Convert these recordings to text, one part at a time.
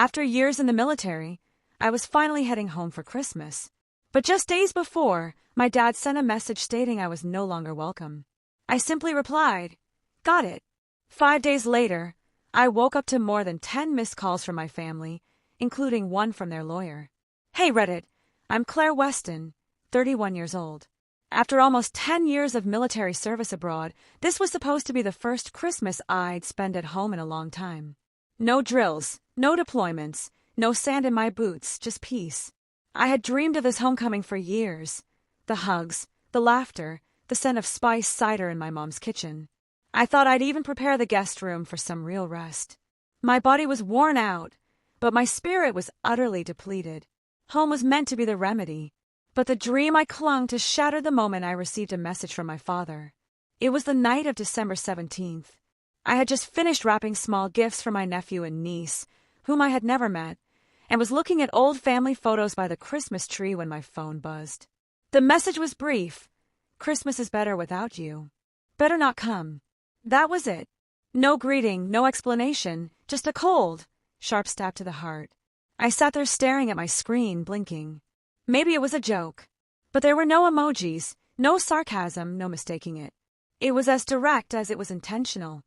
After years in the military, I was finally heading home for Christmas. But just days before, my dad sent a message stating I was no longer welcome. I simply replied, "Got it." 5 days later, I woke up to more than 10 missed calls from my family, including one from their lawyer. "Hey Reddit, I'm Claire Weston, 31 years old. After almost 10 years of military service abroad, this was supposed to be the first Christmas I'd spend at home in a long time. No drills, no deployments, no sand in my boots, just peace. I had dreamed of this homecoming for years. The hugs, the laughter, the scent of spiced cider in my mom's kitchen. I thought I'd even prepare the guest room for some real rest. My body was worn out, but my spirit was utterly depleted. Home was meant to be the remedy. But the dream I clung to shattered the moment I received a message from my father. It was the night of December 17th. I had just finished wrapping small gifts for my nephew and niece, whom I had never met, and was looking at old family photos by the Christmas tree when my phone buzzed. The message was brief. "Christmas is better without you. Better not come." That was it. No greeting, no explanation, just a cold, sharp stab to the heart. I sat there staring at my screen, blinking. Maybe it was a joke, but there were no emojis, no sarcasm, no mistaking it. It was as direct as it was intentional.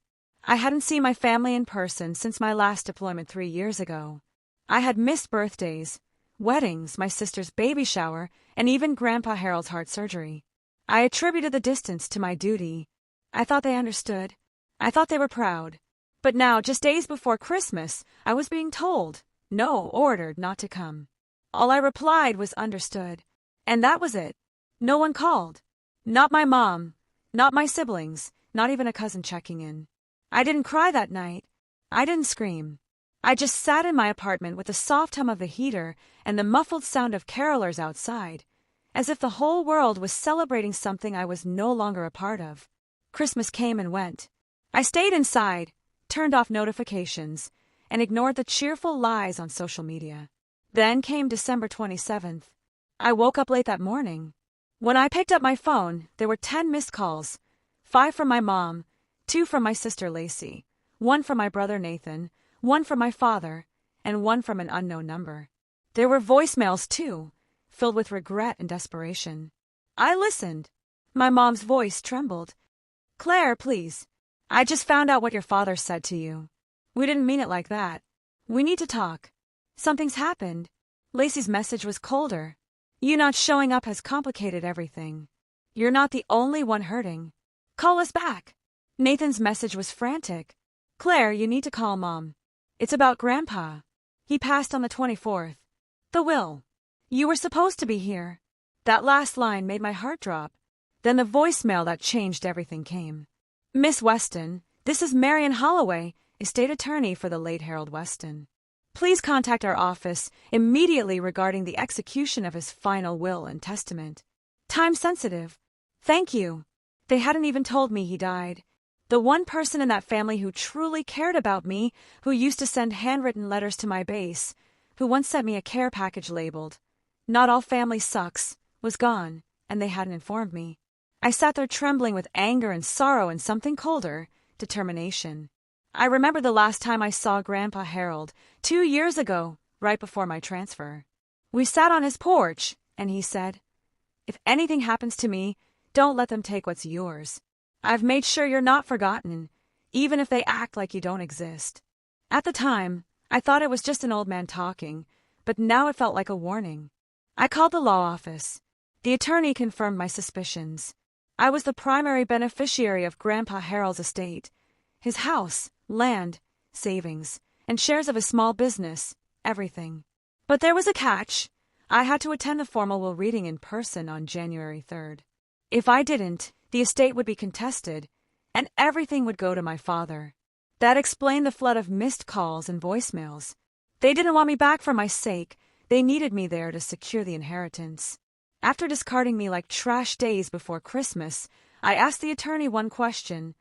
I hadn't seen my family in person since my last deployment 3 years ago. I had missed birthdays, weddings, my sister's baby shower, and even Grandpa Harold's heart surgery. I attributed the distance to my duty. I thought they understood. I thought they were proud. But now, just days before Christmas, I was being told, no, ordered not to come. All I replied was understood. And that was it. No one called. Not my mom. Not my siblings. Not even a cousin checking in. I didn't cry that night. I didn't scream. I just sat in my apartment with the soft hum of the heater and the muffled sound of carolers outside, as if the whole world was celebrating something I was no longer a part of. Christmas came and went. I stayed inside, turned off notifications, and ignored the cheerful lies on social media. Then came December 27th. I woke up late that morning. When I picked up my phone, there were 10 missed calls, 5 from my mom, 2 from my sister Lacey, 1 from my brother Nathan, 1 from my father, and 1 from an unknown number. There were voicemails, too, filled with regret and desperation. I listened. My mom's voice trembled. "Claire, please. I just found out what your father said to you. We didn't mean it like that. We need to talk. Something's happened." Lacey's message was colder. "You not showing up has complicated everything. You're not the only one hurting. Call us back." Nathan's message was frantic. "Claire, you need to call Mom. It's about Grandpa. He passed on the 24th. The will. You were supposed to be here." That last line made my heart drop. Then the voicemail that changed everything came. "Miss Weston, this is Marion Holloway, estate attorney for the late Harold Weston. Please contact our office immediately regarding the execution of his final will and testament. Time sensitive. Thank you." They hadn't even told me he died. The one person in that family who truly cared about me, who used to send handwritten letters to my base, who once sent me a care package labeled, "Not all family sucks," was gone, and they hadn't informed me. I sat there trembling with anger and sorrow and something colder, determination. I remember the last time I saw Grandpa Harold, 2 years ago, right before my transfer. We sat on his porch, and he said, "If anything happens to me, don't let them take what's yours. I've made sure you're not forgotten, even if they act like you don't exist." At the time, I thought it was just an old man talking, but now it felt like a warning. I called the law office. The attorney confirmed my suspicions. I was the primary beneficiary of Grandpa Harold's estate. His house, land, savings, and shares of a small business, everything. But there was a catch. I had to attend the formal will reading in person on January 3rd. If I didn't, the estate would be contested, and everything would go to my father. That explained the flood of missed calls and voicemails. They didn't want me back for my sake. They needed me there to secure the inheritance. After discarding me like trash days before Christmas, I asked the attorney one question.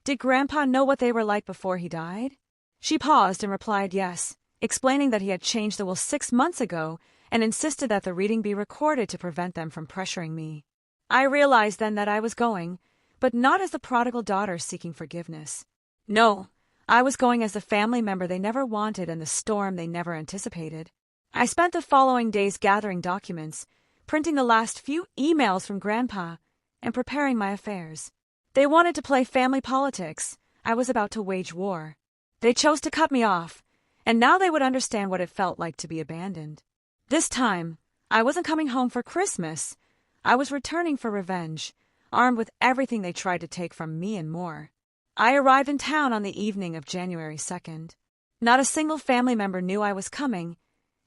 Did Grandpa know what they were like before he died? She paused and replied yes, explaining that he had changed the will 6 months ago and insisted that the reading be recorded to prevent them from pressuring me. I realized then that I was going, but not as the prodigal daughter seeking forgiveness. No, I was going as the family member they never wanted and the storm they never anticipated. I spent the following days gathering documents, printing the last few emails from Grandpa, and preparing my affairs. They wanted to play family politics. I was about to wage war. They chose to cut me off, and now they would understand what it felt like to be abandoned. This time, I wasn't coming home for Christmas. I was returning for revenge, armed with everything they tried to take from me and more. I arrived in town on the evening of January 2nd. Not a single family member knew I was coming,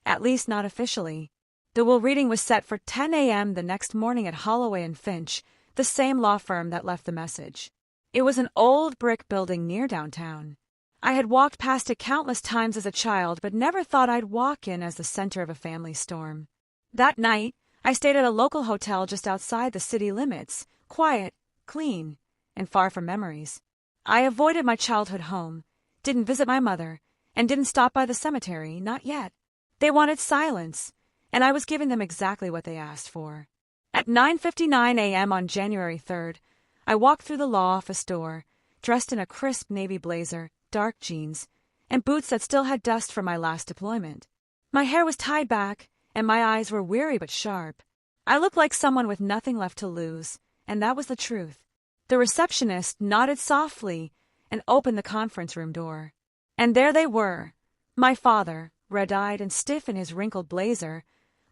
at least not officially. The will reading was set for 10 a.m. the next morning at Holloway and Finch, the same law firm that left the message. It was an old brick building near downtown. I had walked past it countless times as a child, but never thought I'd walk in as the center of a family storm. That night, I stayed at a local hotel just outside the city limits, quiet, clean, and far from memories. I avoided my childhood home, didn't visit my mother, and didn't stop by the cemetery, not yet. They wanted silence, and I was giving them exactly what they asked for. At 9:59 a.m. on January 3rd, I walked through the law office door, dressed in a crisp navy blazer, dark jeans, and boots that still had dust from my last deployment. My hair was tied back, and my eyes were weary but sharp. I looked like someone with nothing left to lose, and that was the truth. The receptionist nodded softly and opened the conference room door. And there they were, my father, red-eyed and stiff in his wrinkled blazer,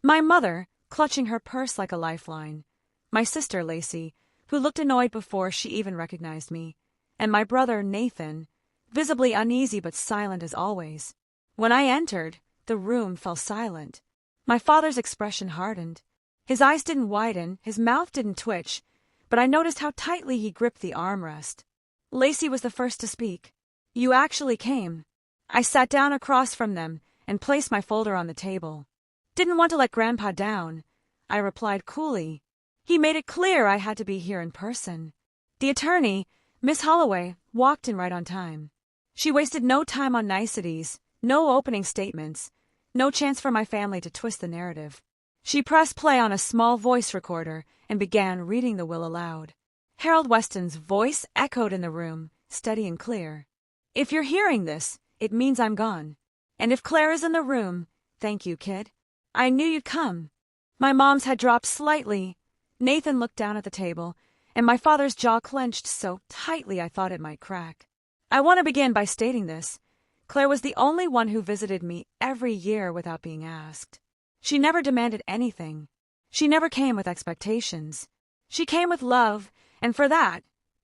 my mother, clutching her purse like a lifeline, my sister, Lacey, who looked annoyed before she even recognized me, and my brother, Nathan, visibly uneasy but silent as always. When I entered, the room fell silent. My father's expression hardened. His eyes didn't widen, his mouth didn't twitch, but I noticed how tightly he gripped the armrest. Lacey was the first to speak. "You actually came." I sat down across from them and placed my folder on the table. "Didn't want to let Grandpa down," I replied coolly. "He made it clear I had to be here in person." The attorney, Miss Holloway, walked in right on time. She wasted no time on niceties, no opening statements, no chance for my family to twist the narrative. She pressed play on a small voice recorder and began reading the will aloud. Harold Weston's voice echoed in the room, steady and clear. "If you're hearing this, it means I'm gone. And if Claire is in the room, thank you, kid. I knew you'd come." My mom's head dropped slightly. Nathan looked down at the table, and my father's jaw clenched so tightly I thought it might crack. I want to begin by stating this. Claire was the only one who visited me every year without being asked. She never demanded anything. She never came with expectations. She came with love, and for that,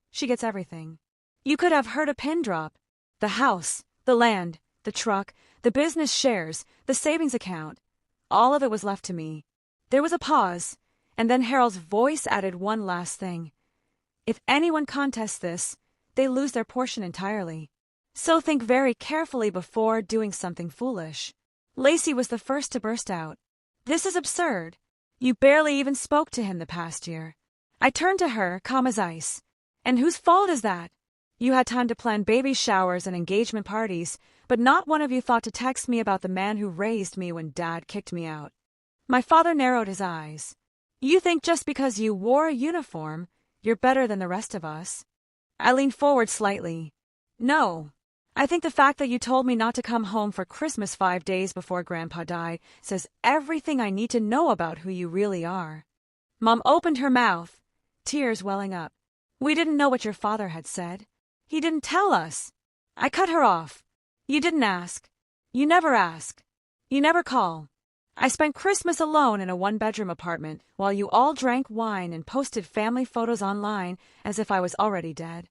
she gets everything. You could have heard a pin drop. The house, the land, the truck, the business shares, the savings account. All of it was left to me. There was a pause, and then Harold's voice added one last thing. "If anyone contests this, they lose their portion entirely. So think very carefully before doing something foolish." Lacey was the first to burst out. "This is absurd. You barely even spoke to him the past year." I turned to her, calm as ice. "And whose fault is that? You had time to plan baby showers and engagement parties, but not one of you thought to text me about the man who raised me when Dad kicked me out." My father narrowed his eyes. "You think just because you wore a uniform, you're better than the rest of us?" I leaned forward slightly. "No. I think the fact that you told me not to come home for Christmas 5 days before Grandpa died says everything I need to know about who you really are." Mom opened her mouth, tears welling up. "We didn't know what your father had said. He didn't tell us." I cut her off. "You didn't ask. You never ask. You never call. I spent Christmas alone in a one-bedroom apartment while you all drank wine and posted family photos online as if I was already dead."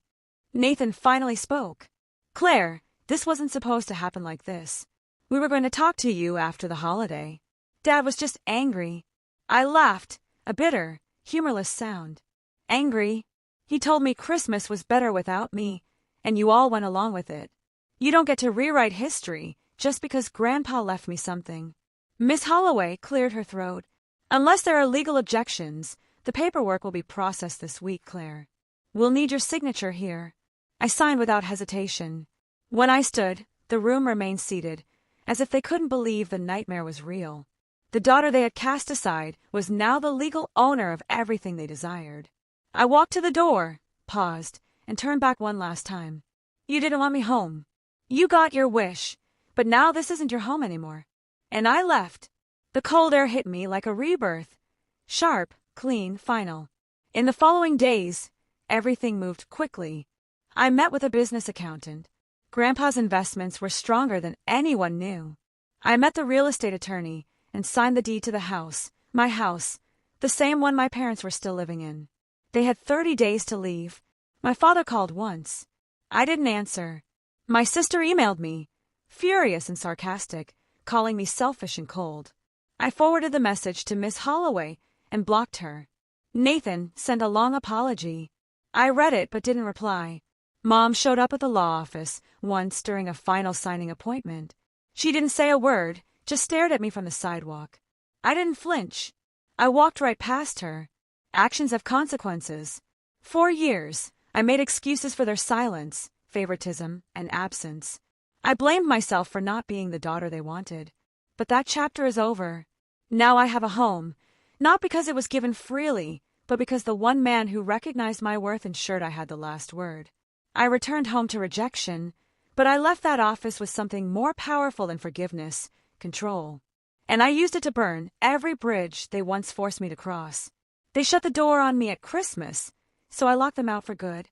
Nathan finally spoke. "Claire, this wasn't supposed to happen like this. We were going to talk to you after the holiday. Dad was just angry." I laughed, a bitter, humorless sound. "Angry? He told me Christmas was better without me, and you all went along with it. You don't get to rewrite history just because Grandpa left me something." Miss Holloway cleared her throat. "Unless there are legal objections, the paperwork will be processed this week, Claire. We'll need your signature here." I signed without hesitation. When I stood, the room remained seated, as if they couldn't believe the nightmare was real. The daughter they had cast aside was now the legal owner of everything they desired. I walked to the door, paused, and turned back one last time. "You didn't want me home. You got your wish, but now this isn't your home anymore. And I left. The cold air hit me like a rebirth. Sharp, clean, final. In the following days, everything moved quickly. I met with a business accountant. Grandpa's investments were stronger than anyone knew. I met the real estate attorney and signed the deed to the house, my house, the same one my parents were still living in. They had 30 days to leave. My father called once. I didn't answer. My sister emailed me, furious and sarcastic, calling me selfish and cold. I forwarded the message to Miss Holloway and blocked her. Nathan sent a long apology. I read it but didn't reply. Mom showed up at the law office once during a final signing appointment. She didn't say a word, just stared at me from the sidewalk. I didn't flinch. I walked right past her. Actions have consequences. For years, I made excuses for their silence, favoritism, and absence. I blamed myself for not being the daughter they wanted. But that chapter is over. Now I have a home, not because it was given freely, but because the one man who recognized my worth ensured I had the last word. I returned home to rejection, but I left that office with something more powerful than forgiveness, control. And I used it to burn every bridge they once forced me to cross. They shut the door on me at Christmas, so I locked them out for good.